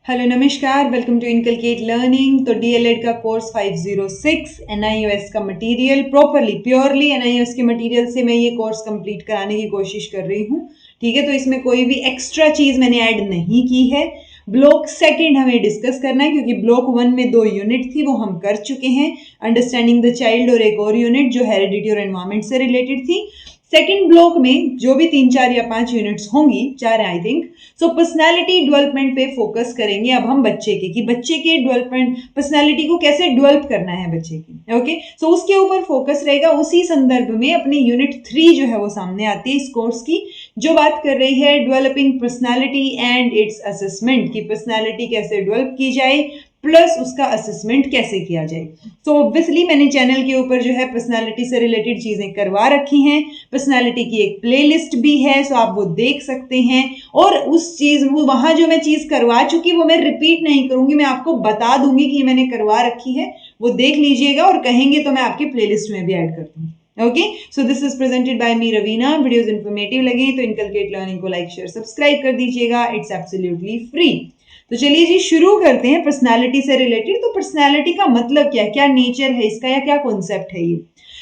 Hello नमस्कार, welcome to inculcate learning. तो DElEd का कोर्स 506 एनआईओएस का मटेरियल प्योरली एनआईओएस के मटेरियल से मैं ये कोर्स कंप्लीट कराने की कोशिश कर रही हूँ। ठीक है, तो इसमें कोई भी एक्स्ट्रा चीज मैंने ऐड नहीं की है। ब्लॉक सेकंड हमें डिस्कस करना है क्योंकि ब्लॉक 1 में 2 यूनिट थी, वो हम कर चुके हैं। अंडरस्टैंडिंग द चाइल्ड और एक और यूनिट जो हेरिडिटी और एनवायरमेंट से रिलेटेड थी। सेकेंड ब्लॉक में जो भी 3, 4 या 5 यूनिट्स होंगी, 4 I think, so personality development पे फोकस करेंगे अब हम बच्चे के, कि बच्चे के डेवलपमेंट पर्सनालिटी को कैसे डेवलप करना है बच्चे की। ओके, सो उसके ऊपर फोकस रहेगा। उसी संदर्भ में अपनी यूनिट 3 जो है वो सामने आती है इस कोर्स की, जो बात कर रही है developing personality and it's assessment, की पर्सनालिटी कैसे डेवलप की जाए प्लस उसका असेसमेंट कैसे किया जाए। सो ऑब्वियसली मैंने चैनल के ऊपर जो है पर्सनालिटी से रिलेटेड चीजें करवा रखी हैं। पर्सनालिटी की एक प्लेलिस्ट भी है, सो आप वो देख सकते हैं। और उस चीज वहां जो मैं चीज करवा चुकी वो मैं रिपीट नहीं करूंगी, मैं आपको बता दूंगी कि मैंने करवा रखी है, वो देख लीजिएगा और कहेंगे तो मैं आपकी प्लेलिस्ट में भी ऐड कर दूंगी। Okay, so this is presented by me Raveena. Videos informative लगे तो इनकलकेट लर्निंग को लाइक शेयर सब्सक्राइब कर दीजिएगा, इट्स एब्सोल्युटली फ्री। तो चलिए जी शुरू करते हैं पर्सनालिटी से रिलेटेड। तो पर्सनालिटी का मतलब क्या नेचर है इसका, या क्या कॉन्सेप्ट है ये।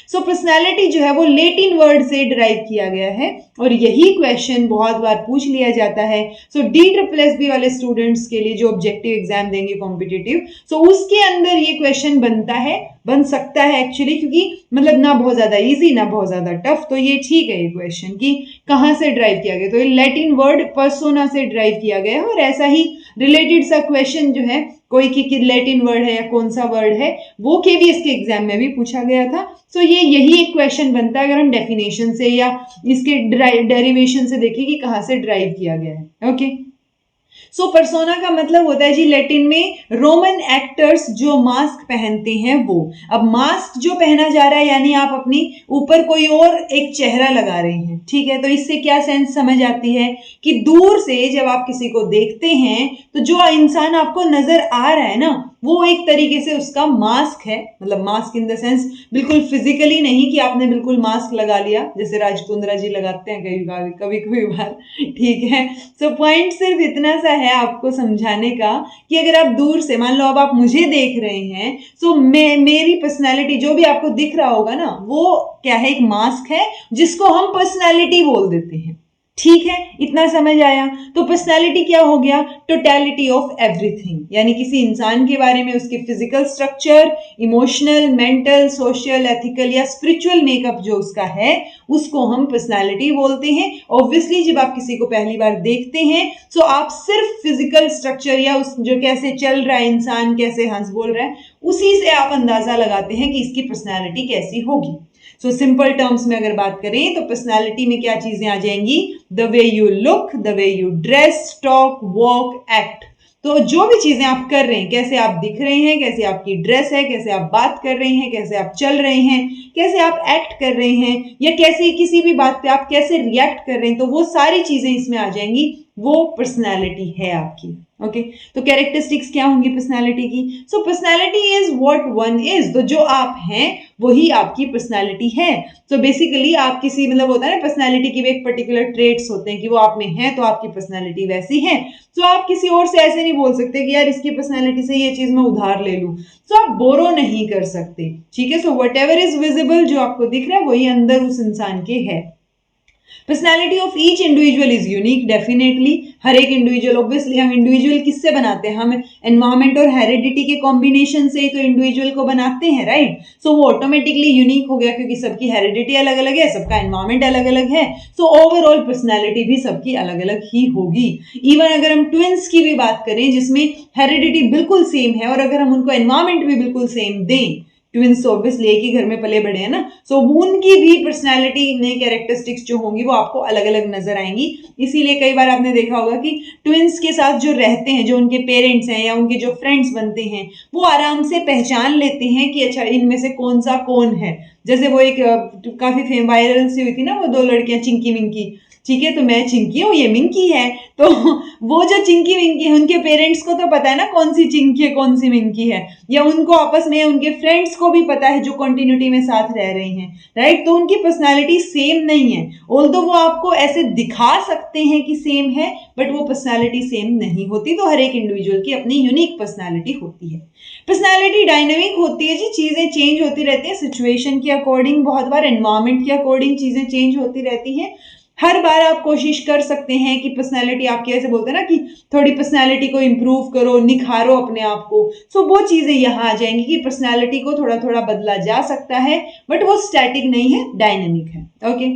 सो पर्सनालिटी जो है वो लैटिन वर्ड से डिराइव किया गया है और यही क्वेश्चन बहुत बार पूछ लिया जाता है। सो DSSB वाले स्टूडेंट्स के लिए जो ऑब्जेक्टिव एग्जाम देंगे कॉम्पिटिटिव, सो उसके अंदर ये क्वेश्चन बन सकता है एक्चुअली, क्योंकि मतलब ना बहुत ज्यादा इजी ना बहुत ज्यादा टफ। तो ये ठीक है ये क्वेश्चन कि कहाँ से ड्राइव किया गया, तो ये लैटिन वर्ड पर्सोना से ड्राइव किया गया है। और ऐसा ही रिलेटेड सा क्वेश्चन जो है कोई की लैटिन वर्ड है या कौन सा वर्ड है, वो KVS के एग्जाम में भी पूछा गया था। सो ये यही एक क्वेश्चन बनता है अगर हम डेफिनेशन से या इसके डेरिवेशन से देखें कि कहाँ से ड्राइव किया गया है। ओके, सो पर्सोना का मतलब होता है जी लैटिन में रोमन एक्टर्स जो मास्क पहनते हैं वो। अब मास्क जो पहना जा रहा है यानी आप अपनी ऊपर कोई और एक चेहरा लगा रहे हैं। ठीक है, तो इससे क्या सेंस समझ आती है कि दूर से जब आप किसी को देखते हैं तो जो इंसान आपको नजर आ रहा है ना, वो एक तरीके से उसका मास्क है। मतलब मास्क इन द सेंस बिल्कुल फिजिकली नहीं कि आपने बिल्कुल मास्क लगा लिया जैसे राजकुंद्रा जी लगाते हैं कभी बार। ठीक है, सो पॉइंट सिर्फ इतना सा है आपको समझाने का कि अगर आप दूर से, मान लो अब आप मुझे देख रहे हैं, सो मेरी पर्सनैलिटी जो भी आपको दिख रहा होगा ना, वो क्या है, एक मास्क है जिसको हम पर्सनैलिटी बोल देते हैं। ठीक है, इतना समझ आया। तो पर्सनालिटी क्या हो गया, टोटलिटी ऑफ एवरीथिंग, यानी किसी इंसान के बारे में उसके physical structure, emotional, mental, social, ethical या स्पिरिचुअल मेकअप जो उसका है उसको हम पर्सनालिटी बोलते हैं। ऑब्वियसली जब आप किसी को पहली बार देखते हैं तो आप सिर्फ फिजिकल स्ट्रक्चर या उस जो कैसे चल रहा है इंसान, कैसे हंस बोल रहा है, उसी से आप अंदाजा लगाते हैं कि इसकी पर्सनालिटी कैसी होगी। सो सिंपल टर्म्स में अगर बात करें तो पर्सनालिटी में क्या चीजें आ जाएंगी, the way you look, the way you dress, talk, walk, act. तो जो भी चीजें आप कर रहे हैं, कैसे आप दिख रहे हैं, कैसे आपकी ड्रेस है, कैसे आप बात कर रहे हैं, कैसे आप चल रहे हैं, कैसे आप एक्ट कर रहे हैं, या कैसे किसी भी बात पे आप कैसे रिएक्ट कर रहे हैं, तो वो सारी चीजें इसमें आ जाएंगी, वो पर्सनालिटी है आपकी। ओके, तो कैरेक्टरिस्टिक्स क्या होंगी पर्सनालिटी की। So personality is what one is, तो जो आप हैं वही आपकी पर्सनालिटी है। सो बेसिकली आप किसी, मतलब होता है ना पर्सनालिटी की भी एक पर्टिकुलर ट्रेट्स होते हैं कि वो आप में है तो आपकी पर्सनालिटी वैसी है। सो आप किसी और से ऐसे नहीं बोल सकते कि यार इसकी पर्सनालिटी से ये चीज मैं उधार ले लूं, सो आप बोरो नहीं कर सकते। ठीक है, so what ever is visible, जो आपको दिख रहा है वही अंदर उस इंसान के है। Personality of each individual is unique, definitely हर एक इंडिविजुअल, ऑब्वियसली हम इंडिविजुअल किससे बनाते हैं, हम एनवायरमेंट और हेरिडिटी के कॉम्बिनेशन से ही तो इंडिविजुअल को बनाते हैं, राइट। सो वो ऑटोमेटिकली यूनिक हो गया क्योंकि सबकी हेरिडिटी अलग अलग है, सबका एनवायरमेंट अलग अलग है। सो ओवरऑल पर्सनैलिटी भी सबकी अलग अलग ही होगी। इवन अगर हम ट्विंस की भी बात करें जिसमें हेरिडिटी बिल्कुल सेम है और अगर हम उनको एनवायरमेंट भी बिल्कुल सेम दें, ट्विंस ऑब्वियसली एक ही घर में पले बड़े हैं ना, सो उनकी भी पर्सनालिटी में कैरेक्टरिस्टिक्स जो होंगी वो आपको अलग अलग नजर आएंगी। इसीलिए कई बार आपने देखा होगा कि ट्विंस के साथ जो रहते हैं, जो उनके पेरेंट्स हैं या उनके जो फ्रेंड्स बनते हैं, वो आराम से पहचान लेते हैं कि अच्छा इनमें से कौन सा कौन है। जैसे वो एक काफी वायरल सी हुई थी ना वो 2 लड़कियां चिंकी मिंकी, ठीक है, तो मैं चिंकी हूँ, ये मिंकी है। तो वो जो चिंकी मिंकी है उनके पेरेंट्स को तो पता है ना कौन सी चिंकी है कौन सी मिंकी है, या उनको आपस में उनके फ्रेंड्स को भी पता है जो कंटिन्यूटी में साथ रह रहे हैं, राइट। तो उनकी पर्सनालिटी सेम नहीं है, ऑल्दो वो आपको ऐसे दिखा सकते हैं कि सेम है, बट वो पर्सनालिटी सेम नहीं होती। तो हर एक इंडिविजुअल की अपनी यूनिक पर्सनालिटी होती है। पर्सनालिटी डायनेमिक होती है जी, चीजें चेंज होती रहती है सिचुएशन के अकॉर्डिंग, बहुत बार एनवायरमेंट के अकॉर्डिंग चीजें चेंज होती रहती हैं। हर बार आप कोशिश कर सकते हैं कि पर्सनालिटी आपकी, ऐसे बोलते हैं ना कि थोड़ी पर्सनालिटी को इंप्रूव करो, निखारो अपने आप को, सो वो चीजें यहाँ आ जाएंगी कि पर्सनालिटी को थोड़ा थोड़ा बदला जा सकता है, बट वो स्टैटिक नहीं है, डायनेमिक है। Okay,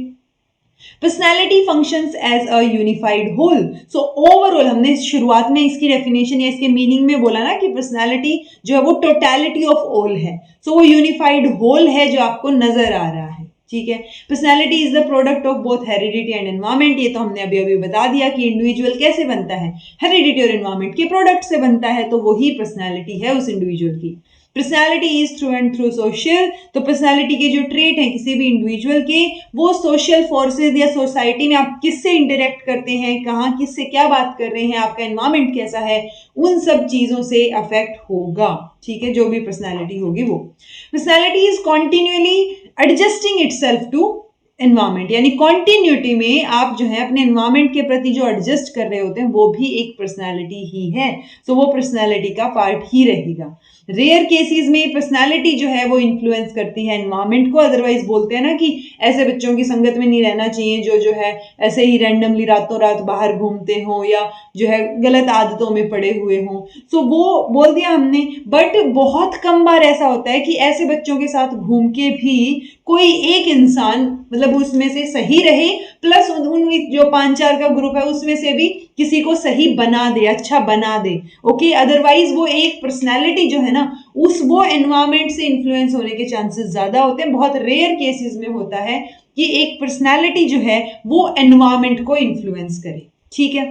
personality functions as a unified whole. So overall हमने शुरुआत में इसकी डेफिनेशन या इसके मीनिंग में बोला ना कि पर्सनैलिटी जो है वो टोटलिटी ऑफ ऑल है, सो वो यूनिफाइड होल है जो आपको नजर आ रहा है, ठीक है। Personality is the product of both heredity and environment, ये तो हमने अभी अभी बता दिया कि इंडिविजुअल कैसे बनता है, हेरिडिटी और एनवायरमेंट के प्रोडक्ट से बनता है, तो वही पर्सनैलिटी है उस इंडिविजुअल की। Personality is through and through social, तो पर्सनैलिटी के जो ट्रेट हैं किसी भी इंडिविजुअल के, वो सोशल फोर्सेज या सोसाइटी में आप किससे इंटरेक्ट करते हैं, कहाँ किससे क्या बात कर रहे हैं, आपका एनवायरमेंट कैसा है, उन सब चीजों से अफेक्ट होगा, ठीक है, जो भी पर्सनैलिटी होगी वो। Personality is continuously adjusting itself to environment, यानी कॉन्टिन्यूटी में आप जो है अपने एनवायरमेंट के प्रति जो एडजस्ट कर रहे होते हैं वो भी एक पर्सनैलिटी ही है, तो वो पर्सनैलिटी का पार्ट ही रहेगा। रेयर केसेस में पर्सनालिटी जो है वो इन्फ्लुएंस करती है एनवायरमेंट को, अदरवाइज बोलते हैं ना कि ऐसे बच्चों की संगत में नहीं रहना चाहिए जो है ऐसे ही रैंडमली रातों रात बाहर घूमते हों या जो है गलत आदतों में पड़े हुए हों, सो वो बोल दिया हमने। बट बहुत कम बार ऐसा होता है कि ऐसे बच्चों के साथ घूम के भी कोई एक इंसान मतलब उसमें से सही रहे, प्लस उन जो 5-4 का ग्रुप है उसमें से भी किसी को सही बना दे, अच्छा बना दे, ओके। अदरवाइज वो एक पर्सनैलिटी जो है ना वो एनवायरमेंट से इन्फ्लुएंस होने के चांसेस ज्यादा होते हैं। बहुत रेयर केसेस में होता है कि एक पर्सनैलिटी जो है वो एनवायरमेंट को इन्फ्लुएंस करे, ठीक है।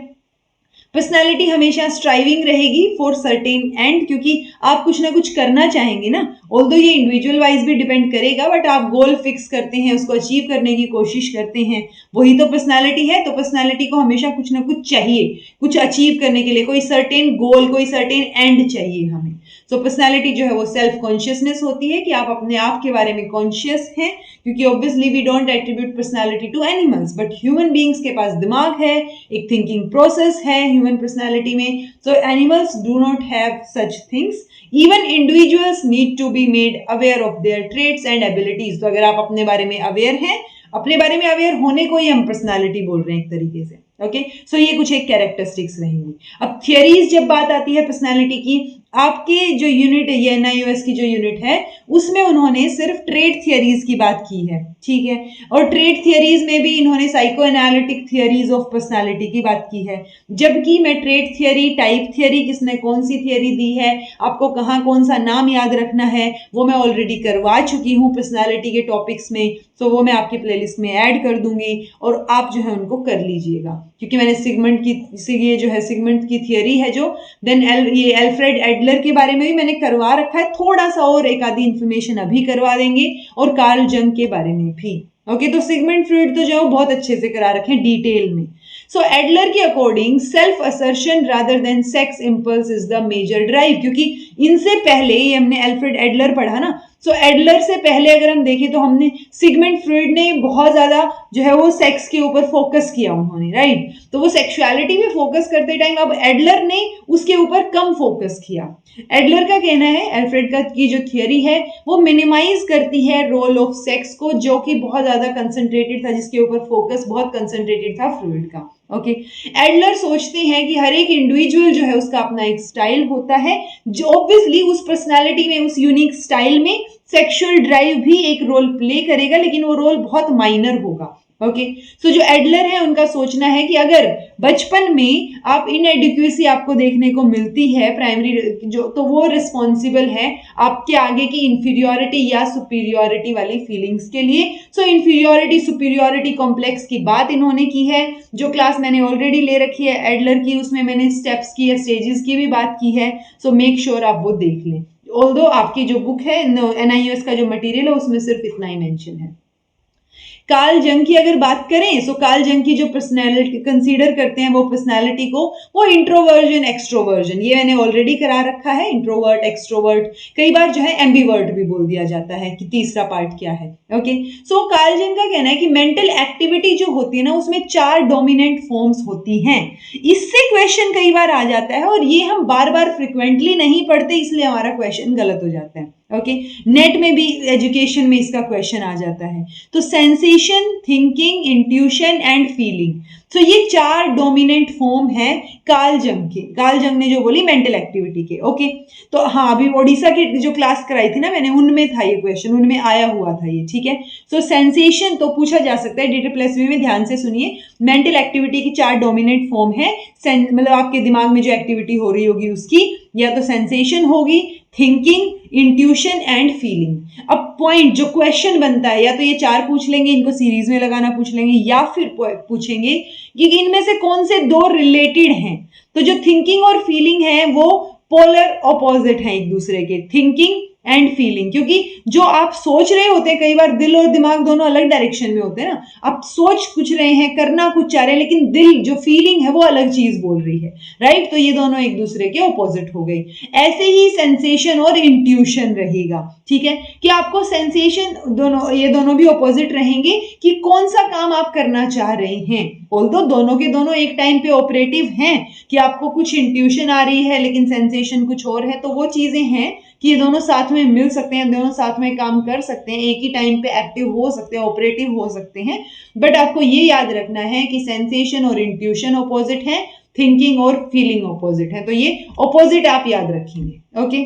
पर्सनैलिटी हमेशा स्ट्राइविंग रहेगी फॉर सर्टेन एंड, क्योंकि आप कुछ ना कुछ करना चाहेंगे ना, ऑल्दो ये इंडिविजुअल वाइज भी डिपेंड करेगा, बट आप गोल फिक्स करते हैं, उसको अचीव करने की कोशिश करते हैं, वही तो पर्सनैलिटी है। तो पर्सनैलिटी को हमेशा कुछ ना कुछ चाहिए, कुछ अचीव करने के लिए कोई सर्टेन गोल, कोई सर्टेन एंड चाहिए हमें। सो पर्सनैलिटी जो है वो सेल्फ कॉन्शियसनेस होती है कि आप अपने आप के बारे में कॉन्शियस हैं, क्योंकि obviously we don't attribute personality to animals, but human beings के पास दिमाग है, एक थिंकिंग प्रोसेस है ह्यूमन पर्सनैलिटी में। So animals do not have such things, even individuals need to be made aware of their traits and abilities. तो अगर आप अपने बारे में अवेयर हैं, अपने बारे में अवेयर होने को ही हम पर्सनैलिटी बोल रहे हैं एक तरीके से, ओके। सो ये कुछ एक कैरेक्टरिस्टिक्स रहेंगी। अब थियरीज जब बात आती है पर्सनैलिटी की, आपके जो यूनिट है, ये एनआईओएस की जो यूनिट है, उसमें उन्होंने सिर्फ ट्रेट थियरीज की बात की है, ठीक है। और ट्रेट थियरीज में भी इन्होंने psycho analytic theories of personality की बात की है, जबकि मैं ट्रेट थियरी, टाइप थियरी, किसने कौन सी थियरी दी है, आपको कहाँ कौन सा नाम याद रखना है, वो मैं ऑलरेडी करवा चुकी हूँ पर्सनालिटी के टॉपिक्स में, तो वो मैं आपकी प्लेलिस्ट में ऐड कर दूंगी और आप जो है उनको कर लीजिएगा, क्योंकि मैंने सिगमंड की, ये जो है सिगमंड की थियरी है जो, देन ये एल्फ्रेड एडलर के बारे में भी मैंने करवा रखा है, थोड़ा सा और एक आधी इंफॉर्मेशन अभी करवा देंगे, और कार्ल जंग के बारे में भी, ओके। तो सिगमंड फ्रॉइड तो जो बहुत अच्छे से करा रखे हैं डिटेल में। सो एडलर के according self assertion rather than sex impulse is the major drive, क्योंकि इनसे पहले ये हमने एल्फ्रेड एडलर पढ़ा ना, सो एडलर से पहले अगर हम देखें तो हमने सिगमंड फ्रॉइड ने बहुत ज्यादा जो है वो सेक्स के ऊपर फोकस किया उन्होंने, राइट। तो वो सेक्सुअलिटी में फोकस करते टाइम अब एडलर ने उसके ऊपर कम फोकस किया। एडलर का कहना है, एल्फ्रेड का की जो थियरी है वो मिनिमाइज करती है रोल ऑफ सेक्स को, जो कि बहुत ज्यादा कंसंट्रेटेड था, जिसके ऊपर फोकस बहुत कंसंट्रेटेड था फ्रॉइड का, ओके। एडलर सोचते हैं कि हर एक इंडिविजुअल जो है उसका अपना एक स्टाइल होता है, जो ऑब्वियसली उस पर्सनालिटी में, उस यूनिक स्टाइल में सेक्सुअल ड्राइव भी एक रोल प्ले करेगा, लेकिन वो रोल बहुत माइनर होगा, ओके। सो जो एडलर है उनका सोचना है कि अगर बचपन में आप इनएडिक्वेसी आपको देखने को मिलती है प्राइमरी जो, तो वो रिस्पॉन्सिबल है आपके आगे की इंफीरियोरिटी या सुपीरियोरिटी वाली फीलिंग्स के लिए। सो इंफीरियोरिटी सुपीरियोरिटी कॉम्प्लेक्स की बात इन्होंने की है, जो क्लास मैंने ऑलरेडी ले रखी है एडलर की, उसमें मैंने स्टेप्स की या स्टेजेस की भी बात की है, सो मेक श्योर आप वो देख लें। ऑल्दो आपकी जो बुक है एनआईओएस का जो मटेरियल है उसमें सिर्फ इतना ही मेंशन है। कार्ल जंग की अगर बात करें तो कार्ल जंग की जो पर्सनैलिटी कंसीडर करते हैं वो पर्सनैलिटी को, वो इंट्रोवर्जन एक्सट्रोवर्जन, ये मैंने ऑलरेडी करा रखा है, इंट्रोवर्ट एक्सट्रोवर्ट, कई बार जो है एम्बीवर्ट भी बोल दिया जाता है कि तीसरा पार्ट क्या है। ओके, सो कार्ल जंग का कहना है कि मेंटल एक्टिविटी जो होती है ना उसमें 4 डोमिनेंट फॉर्म्स होती हैं। इससे क्वेश्चन कई बार आ जाता है और ये हम बार बार फ्रिक्वेंटली नहीं पढ़ते, इसलिए हमारा क्वेश्चन गलत हो जाता है। ओके, नेट में भी एजुकेशन में इसका क्वेश्चन आ जाता है। तो sensation, thinking, intuition and feeling, तो ये 4 डोमिनेंट फॉर्म है कार्ल जंग के, कार्ल जंग ने जो बोली मेंटल एक्टिविटी के। ओके, तो हाँ अभी ओडिशा की जो क्लास कराई थी ना मैंने, उनमें था ये क्वेश्चन, उनमें आया हुआ था ये, ठीक है। सो सेंसेशन तो पूछा जा सकता है, DT+V में ध्यान से सुनिए, मेंटल एक्टिविटी की 4 डोमिनेंट फॉर्म है, मतलब आपके दिमाग में जो एक्टिविटी हो रही होगी उसकी, या तो सेंसेशन होगी, थिंकिंग, इंट्यूशन एंड फीलिंग। अब पॉइंट जो क्वेश्चन बनता है, या तो ये 4 पूछ लेंगे, इनको सीरीज में लगाना पूछ लेंगे, या फिर पूछेंगे कि इनमें से कौन से 2 रिलेटेड हैं। तो जो थिंकिंग और फीलिंग है वो पोलर ऑपोजिट है एक दूसरे के, थिंकिंग एंड फीलिंग, क्योंकि जो आप सोच रहे होते हैं, कई बार दिल और दिमाग दोनों अलग डायरेक्शन में होते हैं ना, आप सोच कुछ रहे हैं, करना कुछ चाह रहे हैं, लेकिन दिल जो फीलिंग है वो अलग चीज बोल रही है, राइट। तो ये दोनों एक दूसरे के ऑपोजिट हो गई। ऐसे ही सेंसेशन और इंट्यूशन रहेगा, ठीक है, कि आपको सेंसेशन दोनों, ये दोनों भी ऑपोजिट रहेंगे कि कौन सा काम आप करना चाह रहे हैं। ऑल्दो दोनों के दोनों एक टाइम पे ऑपरेटिव हैं, कि आपको कुछ इंट्यूशन आ रही है लेकिन सेंसेशन कुछ और है, तो वो चीजें हैं कि ये दोनों साथ में मिल सकते हैं, दोनों साथ में काम कर सकते हैं, एक ही टाइम पे एक्टिव हो सकते हैं, ऑपरेटिव हो सकते हैं। बट आपको ये याद रखना है कि सेंसेशन और इंट्यूशन ऑपोजिट है, थिंकिंग और फीलिंग ऑपोजिट है, तो ये ऑपोजिट आप याद रखेंगे। ओके,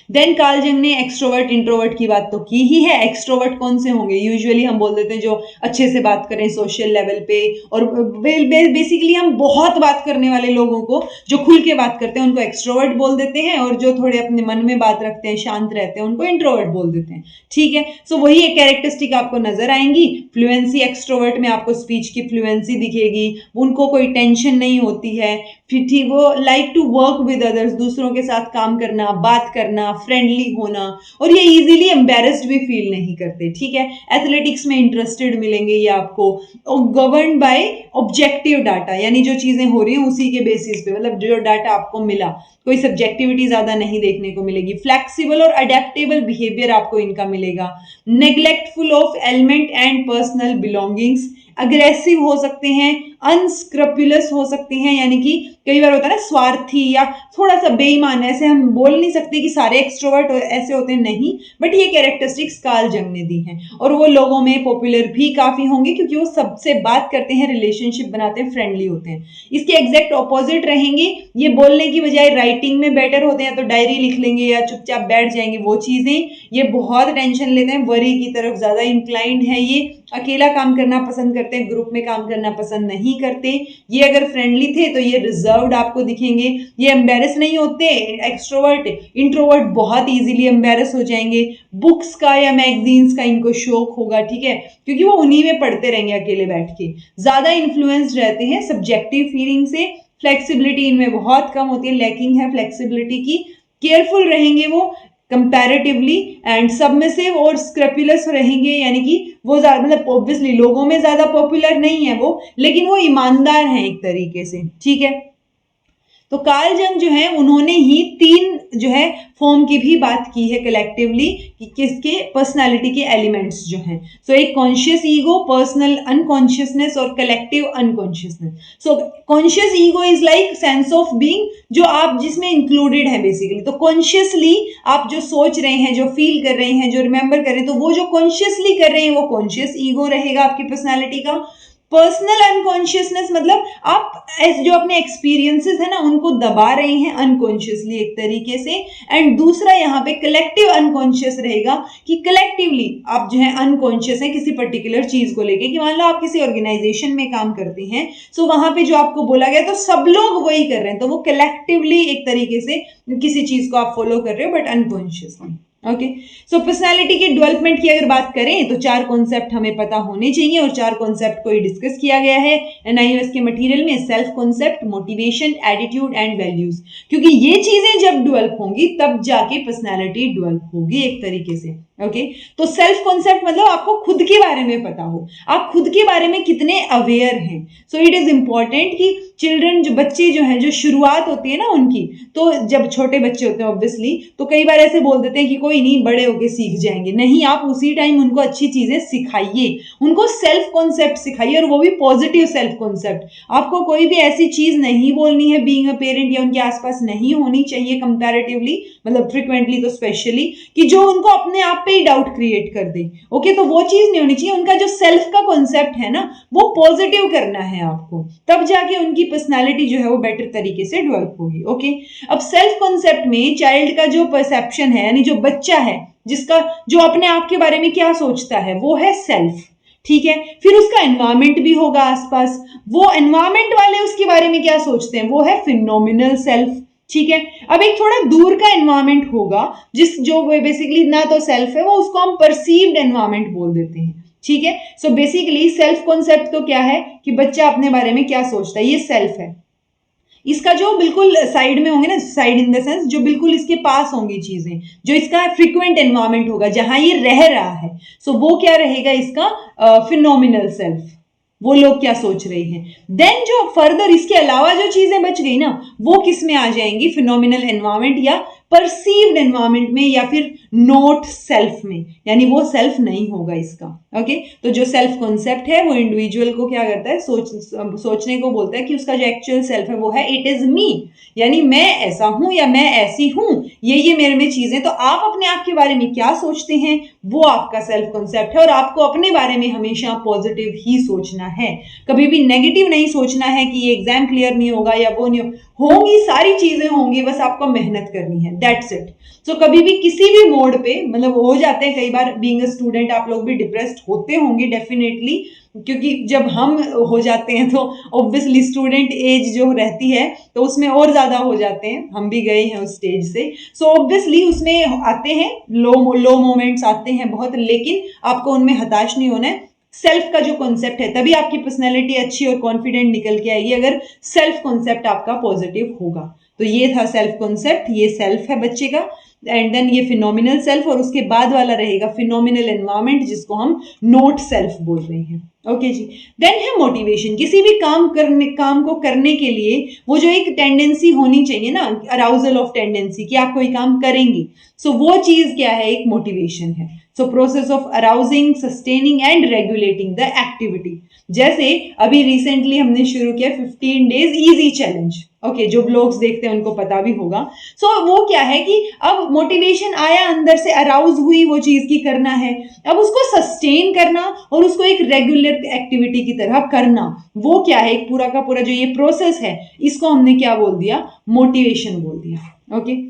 देन कार्ल जंग ने एक्सट्रोवर्ट इंट्रोवर्ट की बात तो की ही है। एक्सट्रोवर्ट कौन से होंगे, यूजुअली हम बोल देते हैं जो अच्छे से बात करें सोशल लेवल पे, और बेसिकली हम बहुत बात करने वाले लोगों को, जो खुल के बात करते हैं उनको एक्सट्रोवर्ट बोल देते हैं, और जो थोड़े अपने मन में बात रखते हैं, शांत रहते हैं, उनको इंट्रोवर्ट बोल देते हैं, ठीक है। सो वही एक कैरेक्टरिस्टिक आपको नजर आएंगी। फ्लुएंसी, एक्सट्रोवर्ट में आपको स्पीच की फ्लुएंसी दिखेगी, उनको कोई टेंशन नहीं होती है, फिर ठीक वो like to work with others, दूसरों के साथ काम करना, बात करना, फ्रेंडली होना, और ये इजीली एम्बेरस्ड भी फील नहीं करते, ठीक है। एथलेटिक्स में इंटरेस्टेड मिलेंगे ये आपको, और गवर्न बाय ऑब्जेक्टिव डाटा, यानी जो चीजें हो रही हैं उसी के बेसिस पे, मतलब जो डाटा आपको मिला, कोई सब्जेक्टिविटी ज्यादा नहीं देखने को मिलेगी। फ्लेक्सिबल और अडेप्टेबल बिहेवियर आपको इनका मिलेगा। Neglectful of element and personal belongings, aggressive हो सकते हैं, अनस्क्रपुलस हो सकते हैं, यानी कि कई बार होता है ना स्वार्थी या थोड़ा सा बेईमान, ऐसे हम बोल नहीं सकते कि सारे एक्सट्रोवर्ट ऐसे होते हैं, नहीं, बट ये कैरेक्टरिस्टिक्स कार्ल जंग ने दी हैं। और वो लोगों में पॉपुलर भी काफी होंगे क्योंकि वो सबसे बात करते हैं, रिलेशनशिप बनाते हैं, फ्रेंडली होते हैं। इसके एग्जैक्ट ऑपोजिट रहेंगे, ये बोलने की बजाय राइटिंग में बेटर होते हैं, तो डायरी लिख लेंगे या चुपचाप बैठ जाएंगे, वो चीजें, ये बहुत टेंशन लेते हैं, वरी की तरफ ज्यादा इंक्लाइंड है, ये अकेला काम करना पसंद करते हैं, ग्रुप में काम करना पसंद नहीं करते। ये अगर फ्रेंडली थे तो ये रिजर्व्ड आपको दिखेंगे, ये एम्बेरस नहीं होते। एक्सट्रोवर्ट, इंट्रोवर्ट बहुत इजीली एम्बेरस हो जाएंगे। बुक्स का या मैगजीन्स का इनको शौक होगा, ठीक है, क्योंकि वो उन्हीं में पढ़ते रहेंगे अकेले बैठ के। ज्यादा इन्फ्लुएंस्ड रहते हैं सब्जेक्टिव फीलिंग से, फ्लेक्सिबिलिटी इनमें बहुत कम होती है, लैकिंग है फ्लेक्सिबिलिटी की। केयरफुल रहेंगे वो कंपैरेटिवली, एंड सबमिसिव और स्क्रैपुलस रहेंगे, यानी कि वो मतलब ऑब्वियसली लोगों में ज्यादा पॉपुलर नहीं है वो, लेकिन वो ईमानदार हैं एक तरीके से, ठीक है। तो कार्ल जंग जो है उन्होंने ही 3 जो है फॉर्म की भी बात की है कलेक्टिवली, कि किसके पर्सनालिटी के एलिमेंट्स जो हैं। सो एक कॉन्शियस ईगो, पर्सनल अनकॉन्शियसनेस और collective unconsciousness. So conscious ego is like sense of being, जो आप जिसमें इंक्लूडेड है बेसिकली। तो कॉन्शियसली आप जो सोच रहे हैं, जो फील कर रहे हैं, जो रिमेंबर कर रहे हैं, तो वो जो कॉन्शियसली कर रहे हैं वो कॉन्शियस ईगो रहेगा आपकी पर्सनैलिटी का। पर्सनल अनकॉन्शियसनेस मतलब आप जो अपने एक्सपीरियंसेस है ना उनको दबा रहे हैं अनकॉन्शियसली एक तरीके से। एंड दूसरा यहाँ पे कलेक्टिव अनकॉन्शियस रहेगा, कि कलेक्टिवली आप जो है अनकॉन्शियस हैं किसी पर्टिकुलर चीज को लेके, कि मान लो आप किसी ऑर्गेनाइजेशन में काम करते हैं, सो वहां पे जो आपको बोला गया तो सब लोग वही कर रहे हैं, तो वो कलेक्टिवली एक तरीके से किसी चीज को आप फॉलो कर रहे हो but unconsciously. Okay, so personality की डेवलपमेंट की अगर बात करें तो 4 कॉन्सेप्ट हमें पता होने चाहिए, और 4 कॉन्सेप्ट को ही डिस्कस किया गया है एनआईओएस के मटेरियल में। Self concept, motivation, attitude and values, क्योंकि ये चीजें जब डेवलप होंगी तब जाके पर्सनालिटी डेवलप होगी एक तरीके से, ओके तो सेल्फ कॉन्सेप्ट मतलब आपको खुद के बारे में पता हो, आप खुद के बारे में कितने अवेयर हैं। सो इट इज इंपॉर्टेंट कि चिल्ड्रन जो बच्चे जो हैं, जो शुरुआत होती है ना उनकी, तो जब छोटे बच्चे होते हैं ऑब्वियसली, तो कई बार ऐसे बोल देते हैं कि कोई नहीं, बड़े होके सीख जाएंगे। नहीं, आप उसी टाइम उनको अच्छी चीजें सिखाइए, उनको सेल्फ कॉन्सेप्ट सिखाइए, और वो भी पॉजिटिव सेल्फ कॉन्सेप्ट। आपको कोई भी ऐसी चीज नहीं बोलनी है बीइंग अ पेरेंट, या उनके आसपास नहीं होनी चाहिए कंपैरेटिवली, मतलब फ्रिक्वेंटली तो स्पेशली, कि जो उनको अपने आप पे ही डाउट क्रिएट कर दे। ओके तो वो चीज नहीं होनी चाहिए। उनका जो सेल्फ का कॉन्सेप्ट है ना, वो पॉजिटिव करना है आपको, तब जाके उनकी पर्सनालिटी जो है वो बेटर तरीके से डेवलप होगी। ओके अब सेल्फ कॉन्सेप्ट में चाइल्ड का जो परसेप्शन है, यानी जो बच्चा है, जिसका जो अपने आप के बारे में क्या सोचता है, वो है सेल्फ। ठीक है, फिर उसका एनवायरमेंट भी होगा आसपास, वो एनवायरमेंट वाले उसके बारे में क्या सोचते हैं, वो है फिनोमिनल सेल्फ। ठीक है, अब एक थोड़ा दूर का एनवायरमेंट होगा, जो बेसिकली ना तो सेल्फ है, वो उसको हम परसीव्ड एनवायरमेंट बोल देते हैं। ठीक है, सो बेसिकली सेल्फ कॉन्सेप्ट तो क्या है कि बच्चा अपने बारे में क्या सोचता है, ये सेल्फ है। इसका जो बिल्कुल साइड में होंगे ना, साइड इन द सेंस जो बिल्कुल इसके पास होंगी चीजें, जो इसका फ्रीक्वेंट एनवायरमेंट होगा जहां ये रह रहा है, सो वो क्या रहेगा, इसका फिनोमिनल सेल्फ। वो लोग क्या सोच रहे हैं। देन जो फर्दर इसके अलावा जो चीजें बच गई ना, वो किस में आ जाएंगी, फिनोमिनल एनवायरमेंट या परसीव्ड एनवायरमेंट में, या फिर नोट सेल्फ में, यानी वो सेल्फ नहीं होगा इसका। ओके तो जो सेल्फ कॉन्सेप्ट है वो इंडिविजुअल को क्या करता है, सोचने को बोलता है कि उसका जो एक्चुअल सेल्फ है वो है इट इज मी, यानी मैं ऐसा हूं या मैं ऐसी हूं, ये मेरे में चीजें। तो आप अपने आप के बारे में क्या सोचते हैं, वो आपका सेल्फ कॉन्सेप्ट है, और आपको अपने बारे में हमेशा पॉजिटिव ही सोचना है, कभी भी नेगेटिव नहीं सोचना है कि ये एग्जाम क्लियर नहीं होगा या वो नहीं होंगी, सारी चीजें होंगी, बस आपको मेहनत करनी है, दैट्स इट। सो कभी भी किसी भी मोड पे, मतलब हो जाते हैं कई बार बीइंग अ स्टूडेंट, आप लोग भी डिप्रेस्ड होते होंगे डेफिनेटली, क्योंकि जब हम हो जाते हैं तो ऑब्वियसली स्टूडेंट एज जो रहती है तो उसमें और ज्यादा हो जाते हैं, हम भी गए हैं उस स्टेज से। सो ऑब्वियसली उसमें आते हैं लो मोमेंट्स आते हैं बहुत, लेकिन आपको उनमें हताश नहीं होना है। सेल्फ का जो कॉन्सेप्ट है, तभी आपकी पर्सनैलिटी अच्छी और कॉन्फिडेंट निकल के आएगी, अगर सेल्फ कॉन्सेप्ट आपका पॉजिटिव होगा। तो ये था सेल्फ कॉन्सेप्ट, ये सेल्फ है बच्चे का, एंड देन ये फिनोमिनल सेल्फ, और उसके बाद वाला रहेगा फिनोमिनल एनवायरमेंट, जिसको हम नोट सेल्फ बोल रहे हैं। ओके जी, देन है मोटिवेशन। किसी भी काम को करने के लिए वो जो एक टेंडेंसी होनी चाहिए ना, अराउजल ऑफ टेंडेंसी, कि आप कोई काम करेंगे, सो वो चीज क्या है, एक मोटिवेशन है। So process of arousing, sustaining and regulating the activity. जैसे अभी रिसेंटली हमने शुरू किया 15 डेज इजी चैलेंज। ओके जो ब्लॉग्स देखते हैं उनको पता भी होगा। सो वो क्या है कि अब मोटिवेशन आया, अंदर से अराउज हुई वो चीज की करना है, अब उसको सस्टेन करना और उसको एक रेगुलर एक्टिविटी की तरह करना, वो क्या है, एक पूरा का पूरा जो ये प्रोसेस है, इसको हमने क्या बोल दिया, मोटिवेशन बोल दिया। ओके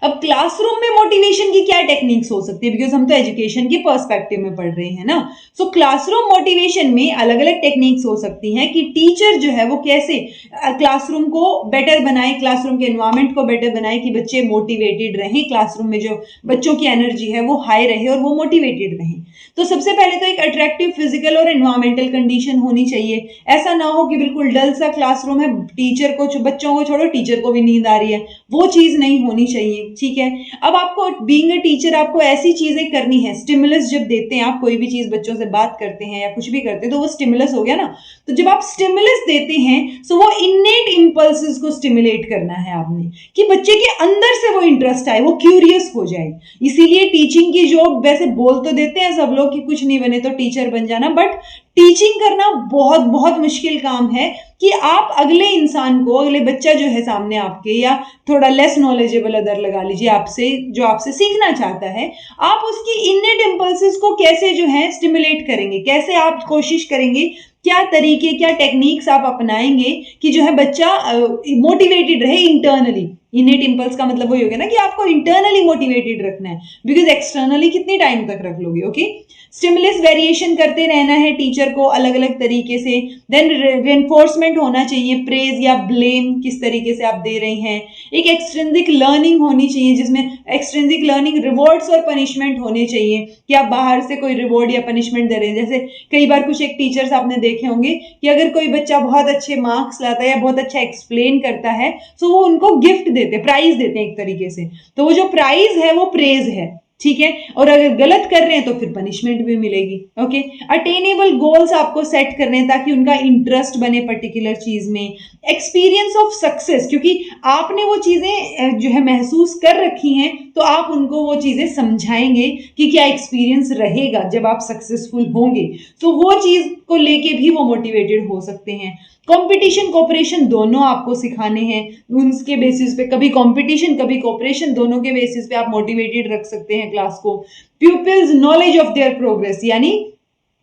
अब क्लासरूम में मोटिवेशन की क्या टेक्निक्स हो सकती है, बिकॉज हम तो एजुकेशन के पर्सपेक्टिव में पढ़ रहे हैं ना। सो क्लासरूम मोटिवेशन में अलग अलग टेक्निक्स हो सकती हैं कि टीचर जो है वो कैसे क्लासरूम को बेटर बनाए, क्लासरूम के एनवायरमेंट को बेटर बनाए, कि बच्चे मोटिवेटेड रहें, क्लासरूम में जो बच्चों की एनर्जी है वो हाई रहे और वो मोटिवेटेड रहें। तो सबसे पहले तो एक अट्रैक्टिव फिजिकल और एनवायरमेंटल कंडीशन होनी चाहिए। ऐसा ना हो कि बिल्कुल डल सा क्लासरूम है, टीचर को, बच्चों को छोड़ो, टीचर को भी नींद आ रही है, वो चीज नहीं होनी चाहिए। ठीक है, अब आपको बीइंग अ टीचर आपको ऐसी चीजें करनी है, स्टिमुलस जब देते हैं आप कोई भी चीज, बच्चों से बात करते हैं या कुछ भी करते हैं, तो वो स्टिमुलस हो गया ना। तो जब आप स्टिमुलस देते हैं, सो वो इनेट इंपल्सेस को स्टिमुलेट करना है आपने, कि बच्चे के अंदर से वो इंटरेस्ट आए, वो क्यूरियस हो जाए। इसीलिए टीचिंग की जॉब, वैसे बोल तो देते हैं सब लोग कि कुछ नहीं बने तो टीचर बन जाना, बट टीचिंग करना बहुत बहुत मुश्किल काम है, कि आप अगले इंसान को, अगले बच्चा जो है सामने आपके, या थोड़ा लेस नॉलेजेबल अदर लगा लीजिए आपसे, जो आपसे सीखना चाहता है, आप उसकी इनेट इंपल्सेस को कैसे जो है स्टिमुलेट करेंगे, कैसे आप कोशिश करेंगे, क्या तरीके, क्या टेक्निक्स आप अपनाएंगे कि जो है बच्चा मोटिवेटेड रहे इंटरनली। इनेट इंपल्स का मतलब वही हो गया ना कि आपको इंटरनली मोटिवेटेड रखना है, बिकॉज एक्सटर्नली कितनी टाइम तक रख लोगे। ओके स्टिमुलस वेरिएशन करते रहना है टीचर को अलग अलग तरीके से। देन रेनफोर्समेंट होना चाहिए, प्रेज या ब्लेम किस तरीके से आप दे रहे हैं। एक एक्सट्रिंसिक लर्निंग होनी चाहिए, जिसमें एक्सट्रिंसिक लर्निंग रिवॉर्ड्स और पनिशमेंट होने चाहिए, कि आप बाहर से कोई रिवॉर्ड या पनिशमेंट दे रहे हैं। जैसे कई बार कुछ एक टीचर्स आपने देखे होंगे कि अगर कोई बच्चा बहुत अच्छे मार्क्स लाता है या बहुत अच्छा एक्सप्लेन करता है, तो वो उनको गिफ्ट देते, प्राइज देते हैं एक तरीके से। तो वो जो प्राइज है वो प्रेज है, ठीक है, और अगर गलत कर रहे हैं तो फिर पनिशमेंट भी मिलेगी। ओके, अटेनेबल गोल्स आपको सेट करने हैं ताकि उनका इंटरेस्ट बने पर्टिकुलर चीज में। एक्सपीरियंस ऑफ सक्सेस, क्योंकि आपने वो चीजें जो है महसूस कर रखी हैं तो आप उनको वो चीजें समझाएंगे कि क्या एक्सपीरियंस रहेगा जब आप सक्सेसफुल होंगे, तो वो चीज को लेके भी वो मोटिवेटेड हो सकते हैं। कंपटीशन कोऑपरेशन दोनों आपको सिखाने हैं, उनके बेसिस पे कभी कंपटीशन कभी कोऑपरेशन, दोनों के बेसिस पे आप मोटिवेटेड रख सकते हैं क्लास को। Pupils knowledge of their progress, यानी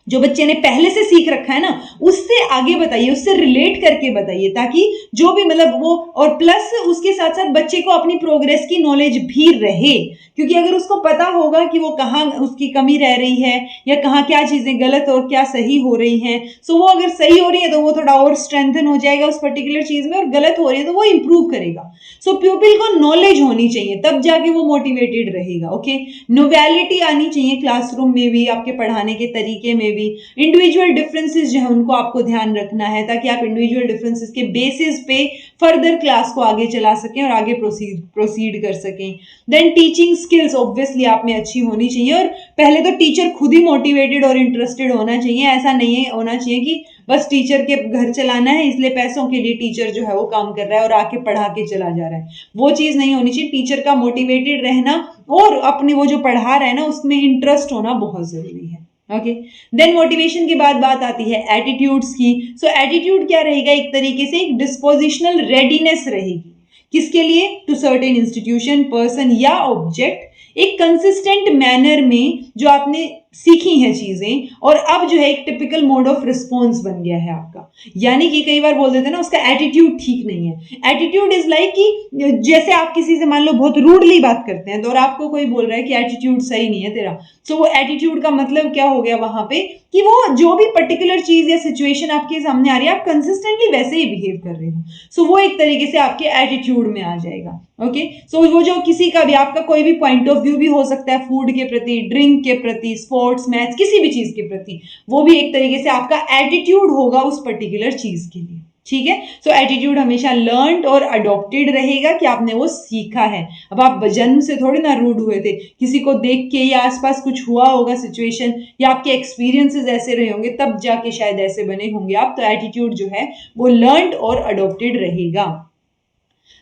जो बच्चे ने पहले से सीख रखा है ना उससे आगे बताइए, उससे रिलेट करके बताइए, ताकि जो भी मतलब वो, और प्लस उसके साथ साथ बच्चे को अपनी प्रोग्रेस की नॉलेज भी रहे, क्योंकि अगर उसको पता होगा कि वो कहाँ उसकी कमी रह रही है या कहाँ क्या चीजें गलत और क्या सही हो रही हैं, सो वो अगर सही हो रही है तो वो थोड़ा और स्ट्रेंथन हो जाएगा उस पर्टिकुलर चीज में, और गलत हो रही है तो वो इंप्रूव करेगा। सो प्यूपिल को नॉलेज होनी चाहिए, तब जाके वो मोटिवेटेड रहेगा। ओके, नोवेलिटी आनी चाहिए क्लासरूम में भी, आपके पढ़ाने के तरीके में भी। इंडिविजुअल डिफरेंसेस जो है उनको आपको ध्यान रखना है, ताकि आप इंडिविजुअल डिफरेंसेस के बेसिस पे फर्दर क्लास को आगे चला सकें और आगे प्रोसीड कर सकें। देन टीचिंग स्किल्स ऑब्वियसली आप में अच्छी होनी चाहिए, और पहले तो टीचर खुद ही मोटिवेटेड और इंटरेस्टेड होना चाहिए। ऐसा नहीं होना चाहिए कि बस टीचर के घर चलाना है इसलिए पैसों के लिए टीचर जो है वो काम कर रहा है और आके पढ़ा के चला जा रहा है, वो चीज नहीं होनी चाहिए। टीचर का मोटिवेटेड रहना और अपने वो जो पढ़ा रहा है ना उसमें इंटरेस्ट होना बहुत जरूरी है। ओके, देन मोटिवेशन के बाद बात आती है एटीट्यूड्स की। सो एटीट्यूड क्या रहेगा, एक तरीके से एक डिस्पोजिशनल रेडीनेस रहेगी, किसके लिए, टू सर्टेन इंस्टीट्यूशन, पर्सन या ऑब्जेक्ट, एक कंसिस्टेंट मैनर में जो आपने सीखी हैं चीजें, और अब जो है एक टिपिकल मोड ऑफ रिस्पॉन्स बन गया है आपका। यानी कि कई बार बोल देते हैं ना उसका एटीट्यूड ठीक नहीं है। एटीट्यूड इज लाइक कि जैसे आप किसी से मान लो बहुत रूडली बात करते हैं तो और आपको कोई बोल रहा है कि एटीट्यूड सही नहीं है तेरा, सो वो एटीट्यूड का मतलब क्या हो गया वहां पे कि वो जो भी पर्टिकुलर चीज या सिचुएशन आपके सामने आ रही है आप कंसिस्टेंटली वैसे ही बिहेव कर रहे हो, सो वो एक तरीके से आपके एटीट्यूड में आ जाएगा। ओके, सो वो जो किसी का भी आपका कोई भी पॉइंट ऑफ व्यू भी हो सकता है, फूड के प्रति, ड्रिंक के प्रति, स्पोर्ट्स, मैच, किसी भी चीज के प्रति, वो भी एक तरीके से आपका एटीट्यूड होगा उस पर्टिकुलर चीज के लिए। ठीक है, सो एटीट्यूड हमेशा लर्नड और अडॉप्टेड रहेगा कि आपने वो सीखा है। अब आप जन्म से थोड़ी ना रूड हुए थे, किसी को देख के या आसपास कुछ हुआ होगा सिचुएशन या आपके एक्सपीरियंसेस ऐसे रहे होंगे तब जाके शायद ऐसे बने होंगे आप, तो एटीट्यूड जो है वो लर्नड और अडॉप्टेड रहेगा।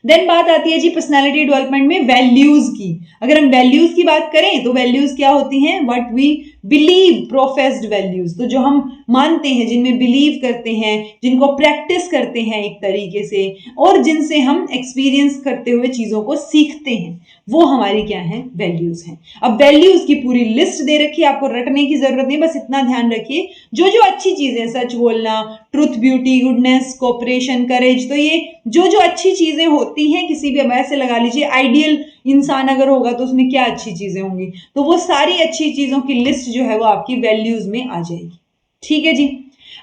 देन बात आती है जी पर्सनालिटी डेवलपमेंट में वैल्यूज की। अगर हम वैल्यूज की बात करें तो वैल्यूज क्या होती हैं, what we believe, professed values, तो जो हम मानते हैं, जिनमें बिलीव करते हैं, जिनको प्रैक्टिस करते हैं एक तरीके से, और जिनसे हम एक्सपीरियंस करते हुए चीजों को सीखते हैं, वो हमारी क्या है, वैल्यूज हैं। अब वैल्यूज की पूरी लिस्ट दे रखी है, आपको रटने की जरूरत नहीं, बस इतना ध्यान रखिए जो जो अच्छी चीजें, सच बोलना, ट्रुथ, ब्यूटी, गुडनेस, कोऑपरेशन, करेज, तो ये जो जो अच्छी चीजें होती हैं किसी भी, ऐसे लगा लीजिए आइडियल इंसान अगर होगा तो उसमें क्या अच्छी चीजें होंगी, तो वो सारी अच्छी चीजों की लिस्ट जो है वो आपकी वैल्यूज में आ जाएगी। ठीक है जी,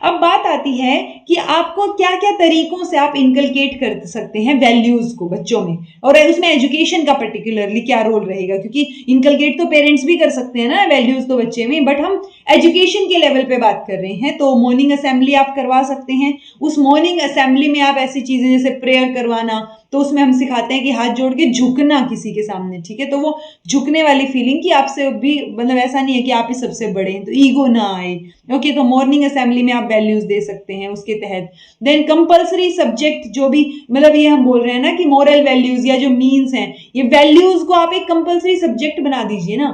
अब बात आती है कि आपको क्या क्या तरीकों से आप इनकलकेट कर सकते हैं वैल्यूज को बच्चों में, और उसमें एजुकेशन का पर्टिकुलरली क्या रोल रहेगा, क्योंकि इनकलकेट तो पेरेंट्स भी कर सकते हैं ना वैल्यूज तो बच्चे में, बट हम एजुकेशन के लेवल पे बात कर रहे हैं। तो मॉर्निंग असेंबली आप करवा सकते हैं, उस मॉर्निंग असेंबली में आप ऐसी चीजें जैसे प्रेयर करवाना, तो उसमें हम सिखाते हैं कि हाथ जोड़ के झुकना किसी के सामने, ठीक है, तो वो झुकने वाली फीलिंग कि आपसे भी, मतलब ऐसा नहीं है कि आप ही सबसे बड़े हैं तो ईगो ना आए। ओके, तो मॉर्निंग असेंबली में आप वैल्यूज दे सकते हैं उसके तहत। देन कंपल्सरी सब्जेक्ट, जो भी मतलब ये हम बोल रहे हैं ना कि मॉरल वैल्यूज या जो मीन्स हैं, ये वैल्यूज को आप एक कंपल्सरी सब्जेक्ट बना दीजिए ना।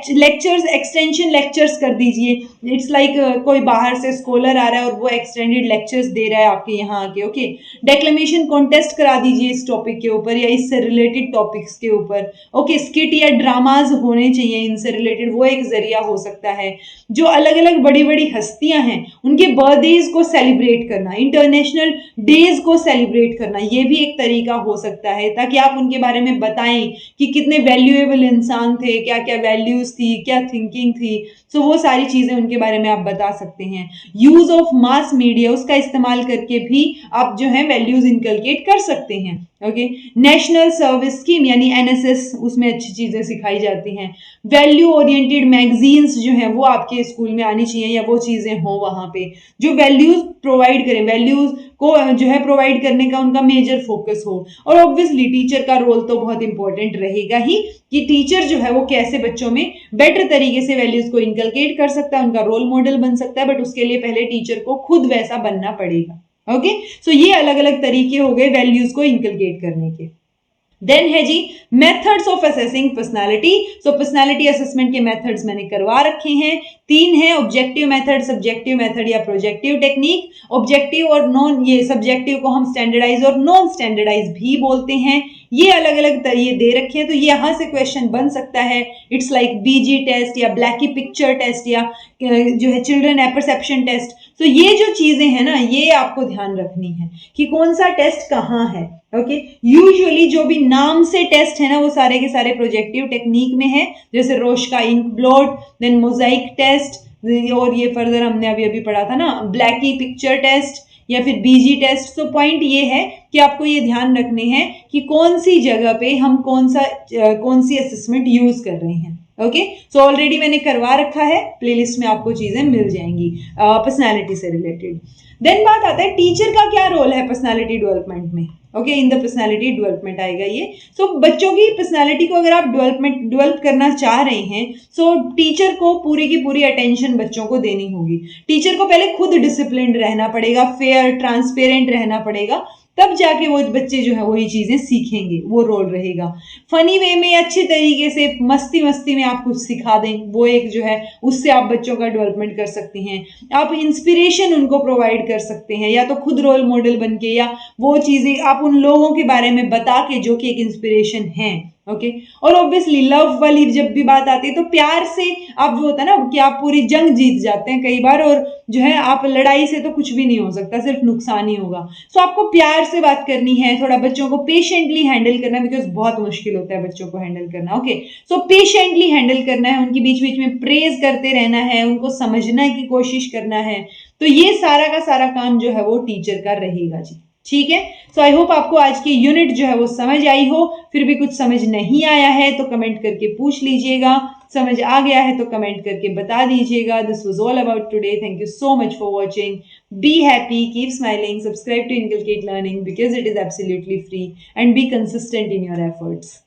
लेक्चर्स, एक्सटेंशन लेक्चर्स कर दीजिए। इट्स लाइक कोई बाहर से स्कॉलर आ रहा है और वो एक्सटेंडेड लेक्चर्स दे रहा है आपके यहाँ आके। ओके, डेक्लेमेशन कॉन्टेस्ट करा दीजिए इस टॉपिक के ऊपर या इससे रिलेटेड टॉपिक्स के ऊपर। ओके, स्किट या ड्रामाज होने चाहिए इनसे रिलेटेड, वो एक जरिया हो सकता है। जो अलग अलग बड़ी बड़ी हस्तियां हैं उनके बर्थडेज को सेलिब्रेट करना, इंटरनेशनल डेज को सेलिब्रेट करना, ये भी एक तरीका हो सकता है, ताकि आप उनके बारे में बताएं कि कितने वैल्यूएबल इंसान थे, क्या क्या वैल्यूज थी, क्या थिंकिंग थी, सो वो सारी चीजें उनके बारे में आप बता सकते हैं। यूज ऑफ मास मीडिया, उसका इस्तेमाल करके भी आप जो है वैल्यूज इनकलकेट कर सकते हैं। ओके। नेशनल सर्विस स्कीम यानी एनएसएस, उसमें अच्छी चीजें सिखाई जाती हैं। वैल्यू ओरिएंटेड मैगजीन्स जो हैं वो आपके स्कूल में आनी चाहिए, या वो चीजें हो वहां पे जो वैल्यूज प्रोवाइड करें, वैल्यूज को जो है प्रोवाइड करने का उनका मेजर फोकस हो। और ऑब्वियसली टीचर का रोल तो बहुत इंपॉर्टेंट रहेगा ही, कि टीचर जो है वो कैसे बच्चों में बेटर तरीके से वैल्यूज को इनकलकेट कर सकता है, उनका रोल मॉडल बन सकता है, बट उसके लिए पहले टीचर को खुद वैसा बनना पड़ेगा। ओके, सो ये अलग अलग तरीके हो गए वैल्यूज को इनकलकेट करने के। देन है जी methods of assessing personality. So personality assessment के मेथड्स मैंने करवा रखे हैं, 3 हैं, ऑब्जेक्टिव मेथड, सब्जेक्टिव मेथड या प्रोजेक्टिव टेक्निक। ऑब्जेक्टिव और नॉन, ये सब्जेक्टिव को हम स्टैंडर्डाइज और नॉन स्टैंडर्डाइज भी बोलते हैं। ये अलग अलग ये दे रखे हैं, तो यहाँ से क्वेश्चन बन सकता है, इट्स लाइक बीजी टेस्ट या ब्लैकी पिक्चर टेस्ट या जो है चिल्ड्रन परसेप्शन टेस्ट। तो ये जो चीजें हैं ना, ये आपको ध्यान रखनी है कि कौन सा टेस्ट कहाँ है। ओके, यूजुअली जो भी नाम से टेस्ट है ना वो सारे के सारे प्रोजेक्टिव टेक्निक में है, जैसे रोश का ink blot, then mosaic test, और ये फर्दर हमने अभी अभी पढ़ा था ना ब्लैकी पिक्चर टेस्ट या फिर बीजी टेस्ट। तो पॉइंट ये है कि आपको ये ध्यान रखने हैं कि कौन सी जगह पे हम कौन सी असेसमेंट यूज कर रहे हैं। ओके, सो ऑलरेडी मैंने करवा रखा है, प्लेलिस्ट में आपको चीजें मिल जाएंगी पर्सनालिटी से रिलेटेड। देन बात आता है टीचर का क्या रोल है पर्सनालिटी डेवलपमेंट में। Okay, in the personality development आएगा ये। सो बच्चों की पर्सनालिटी को अगर आप डेवलप करना चाह रहे हैं, सो टीचर को पूरी की पूरी अटेंशन बच्चों को देनी होगी। टीचर को पहले खुद डिसिप्लिन्ड रहना पड़ेगा, फेयर ट्रांसपेरेंट रहना पड़ेगा, तब जाके वो बच्चे जो है वही चीजें सीखेंगे, वो रोल रहेगा। फनी वे में, अच्छी तरीके से मस्ती मस्ती में आप कुछ सिखा दें, वो एक जो है उससे आप बच्चों का डेवलपमेंट कर सकते हैं। आप इंस्पिरेशन उनको प्रोवाइड कर सकते हैं, या तो खुद रोल मॉडल बन के, या वो चीजें आप उन लोगों के बारे में बता के जो कि एक इंस्पिरेशन है। ओके, और ऑब्वियसली लव वाली जब भी बात आती है तो प्यार से आप, जो होता है ना कि आप पूरी जंग जीत जाते हैं कई बार, और जो है आप लड़ाई से तो कुछ भी नहीं हो सकता, सिर्फ नुकसान ही होगा। सो आपको प्यार से बात करनी है, थोड़ा बच्चों को पेशेंटली हैंडल करना, बिकॉज बहुत मुश्किल होता है बच्चों को हैंडल करना। ओके, सो पेशेंटली हैंडल करना है, उनकी बीच बीच में प्रेज करते रहना है, उनको समझने की कोशिश करना है। तो ये सारा का सारा काम जो है वो टीचर का रहेगा जी। ठीक है, सो आई होप आपको आज की यूनिट जो है वो समझ आई हो। फिर भी कुछ समझ नहीं आया है तो कमेंट करके पूछ लीजिएगा, समझ आ गया है तो कमेंट करके बता दीजिएगा। This was all about today, thank you so much for watching, be happy, keep smiling, subscribe to inculcate learning because it is absolutely free, and be consistent in your efforts.